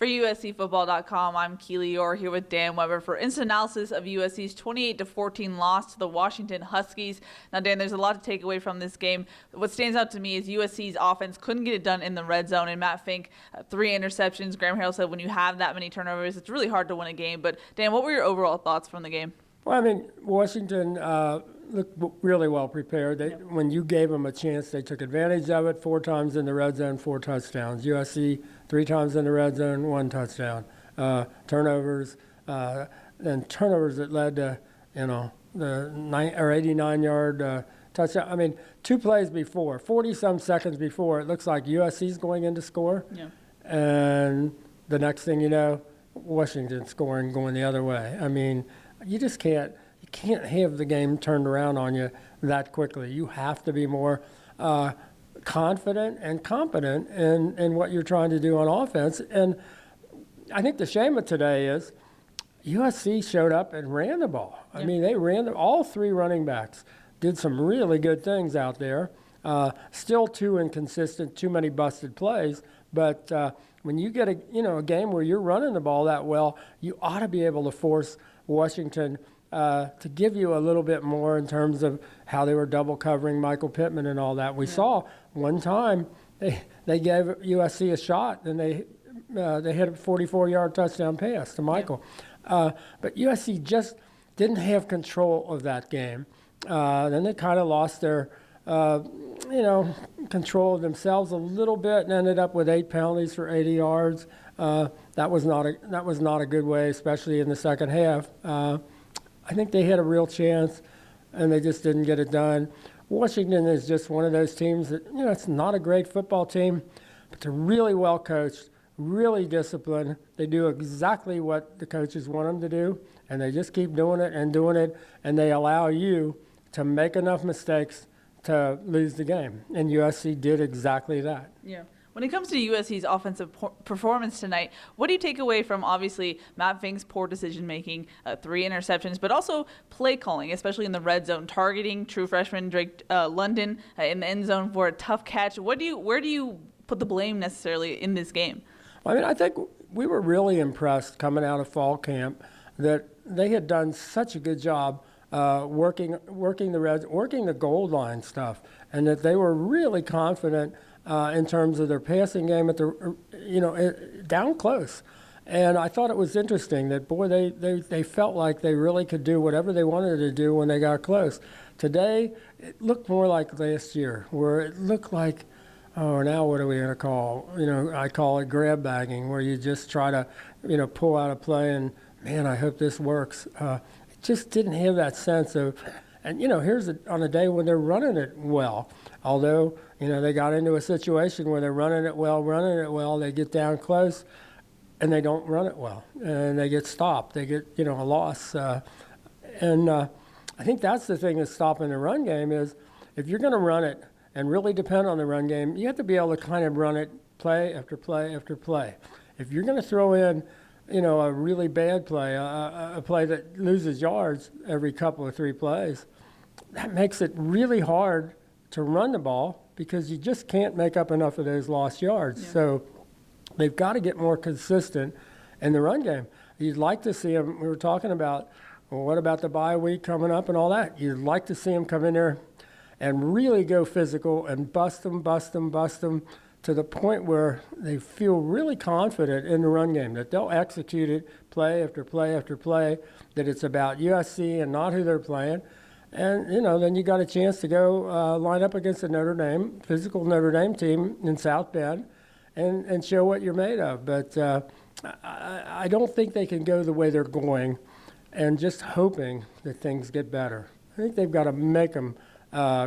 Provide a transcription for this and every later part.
For USCFootball.com, I'm Keely Eure here with Dan Weber for instant analysis of USC's 28-14 loss to the Washington Huskies. Now, Dan, there's a lot to take away from this game. What stands out to me is USC's offense couldn't get it done in the red zone, and Matt Fink, 3 interceptions. Graham Harrell said when you have that many turnovers, it's really hard to win a game. But, Dan, what were your overall thoughts from the game? Well, I mean, Washington looked really well prepared. When you gave them a chance, they took advantage of it. 4 times in the red zone, 4 touchdowns. USC 3 times in the red zone, 1 touchdown. Turnovers, and turnovers that led to, the 89-yard touchdown. I mean, 2 plays before, 40-some seconds before, it looks like USC's going in to score. Yeah. And the next thing you know, Washington scoring going the other way. I mean, you just can't have the game turned around on you that quickly. You have to be more confident and competent in what you're trying to do on offense. And I think the shame of today is USC showed up and ran the ball. I mean, they ran all 3 running backs did some really good things out there. Still too inconsistent, too many busted plays. But when you get a game where you're running the ball that well, you ought to be able to force Washington to give you a little bit more in terms of how they were double covering Michael Pittman and all that. We saw one time they gave USC a shot and they hit a 44-yard touchdown pass to Michael. But USC just didn't have control of that game. Then they kind of lost their control of themselves a little bit and ended up with 8 penalties for 80 yards. That was not a good way, especially in the second half. I think they had a real chance, and they just didn't get it done. Washington is just one of those teams that, it's not a great football team, but they're really well coached, really disciplined. They do exactly what the coaches want them to do, and they just keep doing it, and they allow you to make enough mistakes to lose the game. And USC did exactly that. Yeah. When it comes to USC's offensive performance tonight, what do you take away from, obviously, Matt Fink's poor decision-making, 3 interceptions, but also play calling, especially in the red zone, targeting true freshman Drake London in the end zone for a tough catch? Where do you put the blame necessarily in this game? I mean, I think we were really impressed coming out of fall camp that they had done such a good job working the goal line stuff, and that they were really confident in terms of their passing game at the down close. And I thought it was interesting that, boy, they felt like they really could do whatever they wanted to do when they got close. Today, it looked more like last year, where it looked like, oh, now what are we going to call? I call it grab bagging, where you just try to, pull out a play and, man, I hope this works. It just didn't have that sense of, and, here's on a day when they're running it well. Although, they got into a situation where they're running it well, they get down close, and they don't run it well. And they get stopped. They get, a loss. And I think that's the thing that's stopping the run game is if you're going to run it and really depend on the run game, you have to be able to kind of run it play after play after play. If you're going to throw in, a really bad play, a play that loses yards every couple or 3 plays, that makes it really hard to run the ball because you just can't make up enough of those lost yards. Yeah. So they've got to get more consistent in the run game. You'd like to see them, we were talking about, well, what about the bye week coming up and all that? You'd like to see them come in there and really go physical and bust them to the point where they feel really confident in the run game, that they'll execute it play after play after play, that it's about USC and not who they're playing. And, then you got a chance to go line up against a physical Notre Dame team in South Bend and show what you're made of. But I don't think they can go the way they're going and just hoping that things get better. I think they've got to make them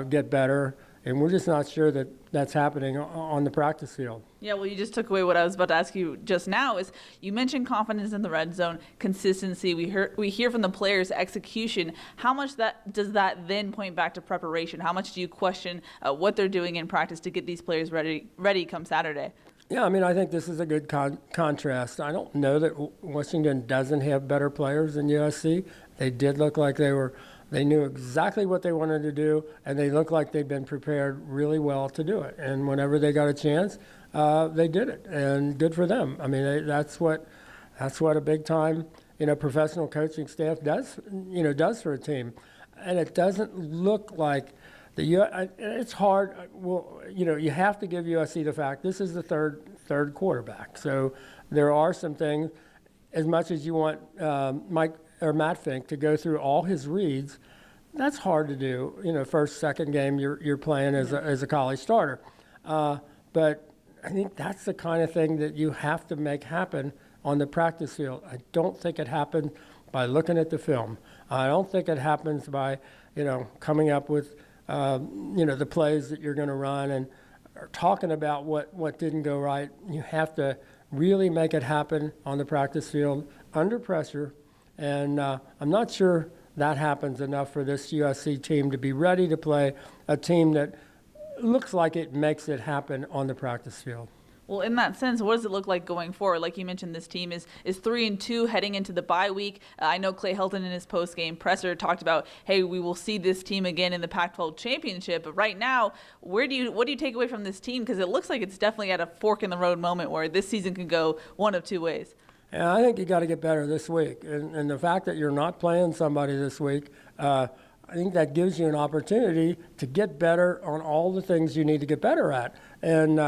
get better, and we're just not sure that that's happening on the practice field. Yeah, well, you just took away what I was about to ask you just now. Is you mentioned confidence in the red zone, consistency. We hear from the players' execution. How much does that then point back to preparation? How much do you question what they're doing in practice to get these players ready come Saturday? Yeah, I mean, I think this is a good contrast. I don't know that Washington doesn't have better players than USC. They did look like they were They knew exactly what they wanted to do, and they looked like they'd been prepared really well to do it. And whenever they got a chance, they did it, and good for them. I mean, that's what a big time, professional coaching staff does for a team. And it doesn't look like it's hard. Well, you have to give USC the fact this is the third quarterback. So there are some things. As much as you want Matt Fink to go through all his reads, that's hard to do. First, second game you're playing as a college starter. But I think that's the kind of thing that you have to make happen on the practice field. I don't think it happens by looking at the film. I don't think it happens by, coming up with, the plays that you're going to run and talking about what didn't go right. You have to really make it happen on the practice field under pressure. And I'm not sure that happens enough for this USC team to be ready to play a team that looks like it makes it happen on the practice field. Well, in that sense, what does it look like going forward? Like you mentioned, this team is 3-2 heading into the bye week. I know Clay Helton in his post-game presser talked about, hey, we will see this team again in the Pac-12 championship. But right now, what do you take away from this team? Because it looks like it's definitely at a fork in the road moment where this season can go one of two ways. Yeah, I think you got to get better this week. And the fact that you're not playing somebody this week, I think that gives you an opportunity to get better on all the things you need to get better at. And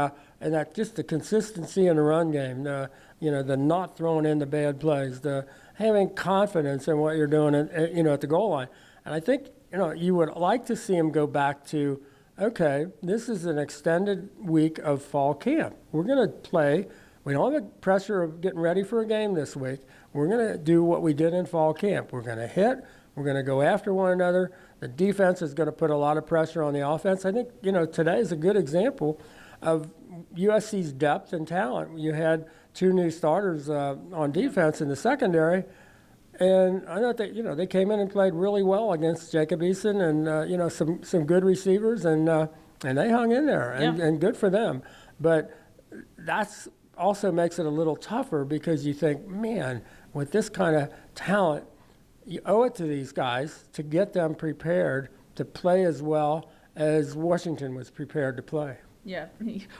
that just the consistency in the run game, the not throwing in the bad plays, the having confidence in what you're doing, at the goal line. And I think, you would like to see him go back to, okay, this is an extended week of fall camp. We're going to play. We don't have the pressure of getting ready for a game this week. We're going to do what we did in fall camp. We're going to hit. We're going to go after one another. The defense is going to put a lot of pressure on the offense. I think, today is a good example of USC's depth and talent. You had two new starters on defense in the secondary, and I thought they came in and played really well against Jacob Eason and some good receivers, and they hung in there, and good for them. But that's also makes it a little tougher because you think, man, with this kind of talent, you owe it to these guys to get them prepared to play as well as Washington was prepared to play. Yeah,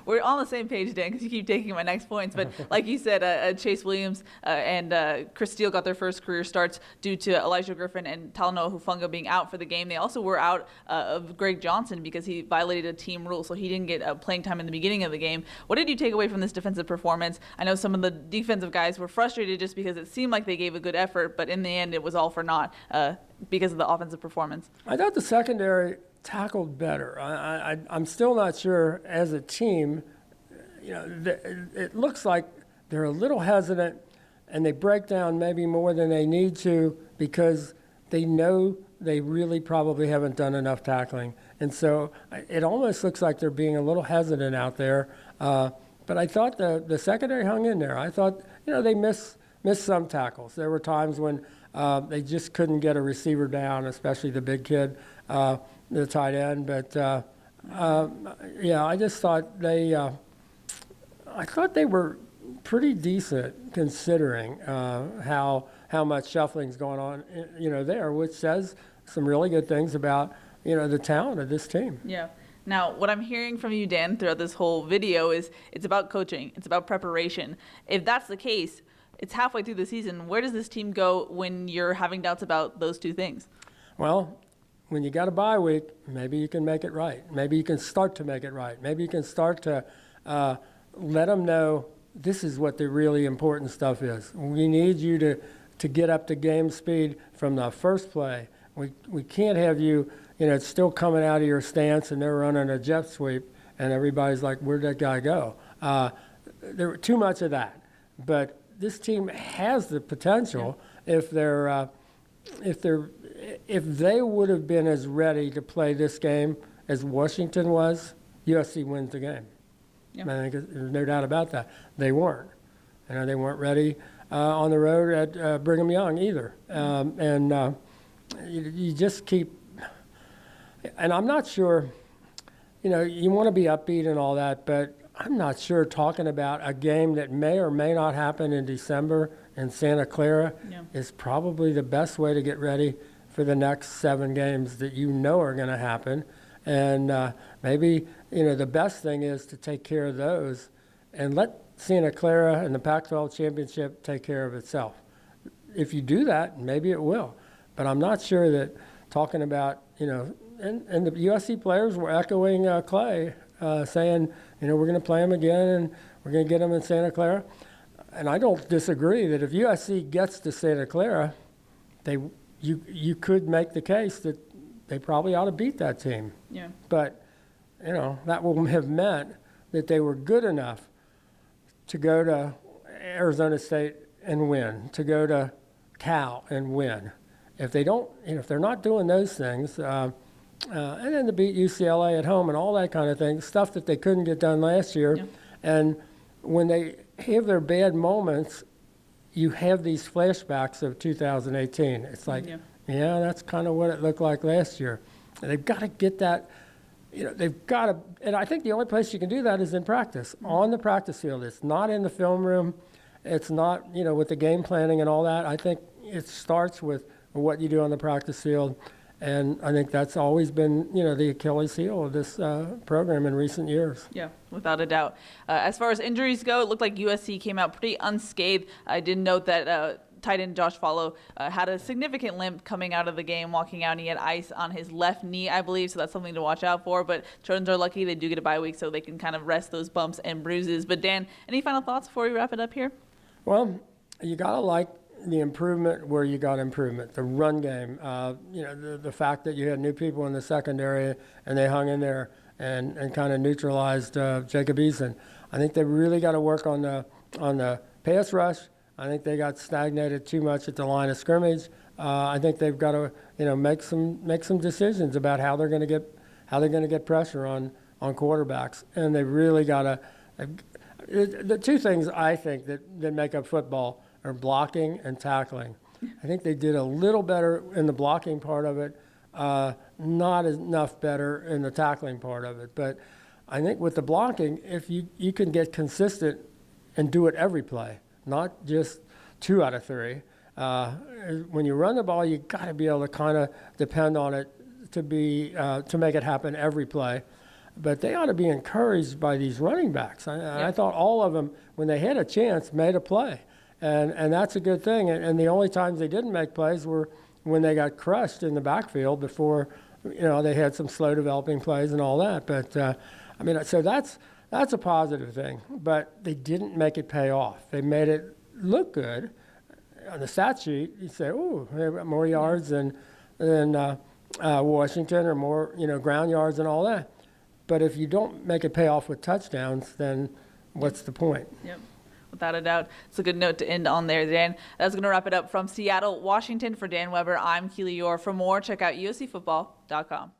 we're on the same page, Dan, because you keep taking my next points. But like you said, Chase Williams and Chris Steele got their first career starts due to Elijah Griffin and Talanoa Hufanga being out for the game. They also were out of Greg Johnson because he violated a team rule, so he didn't get playing time in the beginning of the game. What did you take away from this defensive performance? I know some of the defensive guys were frustrated just because it seemed like they gave a good effort, but in the end it was all for naught because of the offensive performance. I thought the secondary tackled better. I'm still not sure as a team, it looks like they're a little hesitant and they break down maybe more than they need to because they know they really probably haven't done enough tackling. And so it almost looks like they're being a little hesitant out there. But I thought the secondary hung in there. I thought, they missed some tackles. There were times when they just couldn't get a receiver down, especially the big kid. The tight end, but I just thought I thought they were pretty decent considering how much shuffling's going on, there, which says some really good things about the talent of this team. Yeah. Now, what I'm hearing from you, Dan, throughout this whole video is it's about coaching, it's about preparation. If that's the case, it's halfway through the season. Where does this team go when you're having doubts about those two things? Well, when you got a bye week, maybe you can make it right. Maybe you can start to make it right. Maybe you can start to let them know this is what the really important stuff is. We need you to get up to game speed from the first play. We can't have you, it's still coming out of your stance and they're running a jet sweep and everybody's like, where'd that guy go? There were too much of that. But this team has the potential if they would have been as ready to play this game as Washington was, USC wins the game. Yeah. I think there's no doubt about that. They weren't. They weren't ready on the road at Brigham Young either. You just keep – and I'm not sure – you want to be upbeat and all that, but I'm not sure talking about a game that may or may not happen in December in Santa Clara is probably the best way to get ready for the next 7 games that you know are going to happen. And maybe, the best thing is to take care of those and let Santa Clara and the Pac-12 championship take care of itself. If you do that, maybe it will. But I'm not sure that talking about, and the USC players were echoing Clay, saying, we're going to play them again and we're going to get them in Santa Clara. And I don't disagree that if USC gets to Santa Clara, you could make the case that they probably ought to beat that team. Yeah. But, that would have meant that they were good enough to go to Arizona State and win, to go to Cal and win. If they don't, if they're not doing those things, and then to beat UCLA at home and all that kind of thing, stuff that they couldn't get done last year. Yeah. And when they have their bad moments, you have these flashbacks of 2018. It's like, yeah, that's kind of what it looked like last year. And they've got to get that, they've got to, and I think the only place you can do that is in practice, on the practice field. It's not in the film room. It's not, with the game planning and all that. I think it starts with what you do on the practice field. And I think that's always been, the Achilles heel of this program in recent years. Yeah, without a doubt. As far as injuries go, it looked like USC came out pretty unscathed. I did note that tight end Josh Follow had a significant limp coming out of the game, walking out, and he had ice on his left knee, I believe, so that's something to watch out for. But Trojans are lucky they do get a bye week, so they can kind of rest those bumps and bruises. But Dan, any final thoughts before we wrap it up here? Well, you got to like the improvement where you got improvement, the run game, the fact that you had new people in the secondary and they hung in there and kind of neutralized Jacob Eason. I think they really got to work on the pass rush. I think they got stagnated too much at the line of scrimmage. I think they've got to make some decisions about how they're going to get pressure on quarterbacks, and they really got to. The two things I think that make up football are blocking and tackling. I think they did a little better in the blocking part of it, not enough better in the tackling part of it. But I think with the blocking, if you can get consistent and do it every play, not just 2 out of 3. When you run the ball, you got to be able to kind of depend on it to make it happen every play. But they ought to be encouraged by these running backs. I thought all of them, when they had a chance, made a play. And that's a good thing. And the only times they didn't make plays were when they got crushed in the backfield before, they had some slow developing plays and all that. But, so that's a positive thing. But they didn't make it pay off. They made it look good. On the stat sheet, you say, oh, they got more yards than Washington, or more, ground yards and all that. But if you don't make it pay off with touchdowns, then what's the point? Yep. Without a doubt. It's a good note to end on there, Dan. That's going to wrap it up from Seattle, Washington. For Dan Weber, I'm Keely Eure. For more, check out uscfootball.com.